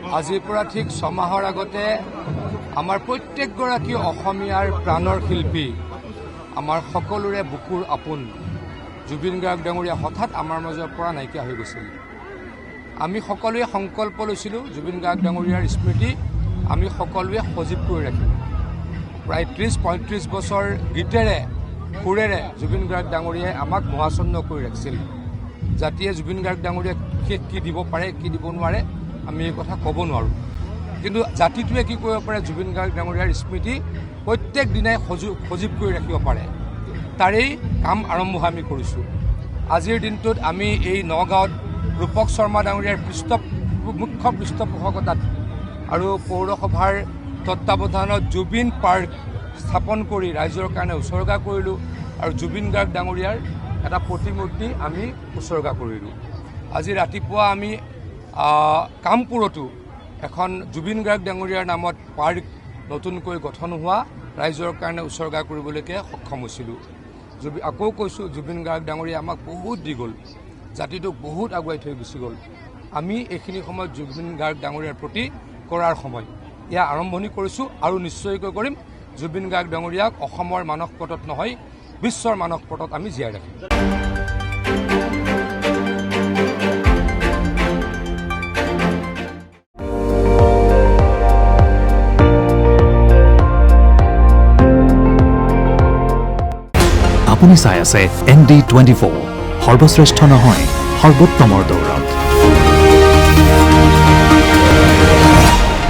আজিৰ পৰা ঠিক 6 মাহৰ আগতে আমাৰ প্ৰত্যেকগৰাকী অসমীয়াৰ প্ৰাণৰ শিল্পী আমাৰ সকলোৰে বুকুৰ আপোন জুবিন গাৰ্গ ডাঙৰীয়া হঠাৎ আমাৰ মাজৰ পৰা নাইকিয়া হৈ গৈছিল। আমি সকলোৱে সংকল্প লৈছিলোঁ জুবিন গাৰ্গ ডাঙৰীয়াৰ স্মৃতি আমি সকলোৱে সজীৱ কৰি ৰাখিম। প্ৰায় 30-35 বছৰ গীতেৰে সুৰেৰে জুবিন গাৰ্গ ডাঙৰীয়াই আমাক মোহাচন্ন কৰি ৰাখিছিল। জাতিয়ে জুবিন গাৰ্গ ডাঙৰীয়াক বিশেষ কি দিব পাৰে কি দিব নোৱাৰে আমি এই কথা ক'ব নোৱাৰোঁ, কিন্তু জাতিটোৱে কি কৰিব পাৰে জুবিন গাৰ্গ ডাঙৰীয়াৰ স্মৃতি প্ৰত্যেক দিনাই সজীৱ কৰি ৰাখিব পাৰে। তাৰেই কাম আৰম্ভ আমি কৰিছোঁ। আজিৰ দিনটোত আমি এই নগাঁৱত ৰূপক শৰ্মা ডাঙৰীয়াৰ মুখ্য পৃষ্ঠপোষকতাত আৰু পৌৰসভাৰ তত্বাৱধানত জুবিন পাৰ্ক স্থাপন কৰি ৰাইজৰ কাৰণে উচৰ্গা কৰিলোঁ আৰু জুবিন গাৰ্গ ডাঙৰীয়াৰ এটা প্ৰতিমূৰ্তি আমি উচৰ্গা কৰিলোঁ। আজি ৰাতিপুৱা আমি কামপুৰতো এখন জুবিন গাৰ্গ ডাঙৰীয়াৰ নামত পাৰ্ক নতুনকৈ গঠন হোৱা ৰাইজৰ কাৰণে উচৰ্গা কৰিবলৈকে সক্ষম হৈছিলোঁ। আকৌ কৈছোঁ জুবিন গাৰ্গ ডাঙৰীয়া আমাক বহুত দি গ'ল, জাতিটোক বহুত আগুৱাই থৈ গুচি গ'ল। আমি এইখিনি সময়ত জুবিন গাৰ্গ ডাঙৰীয়াৰ প্ৰতি কৰাৰ সময় এয়া আৰম্ভণি কৰিছোঁ আৰু নিশ্চয়কৈ কৰিম। জুবিন গাৰ্গ ডাঙৰীয়াক অসমৰ মানস পটত নহয় বিশ্বৰ মানস পটত আমি জীয়াই ৰাখিম। আপুনি চাই আছে ND24 সৰ্বশ্ৰেষ্ঠ নহয় সৰ্বোত্তমৰ দৌৰত।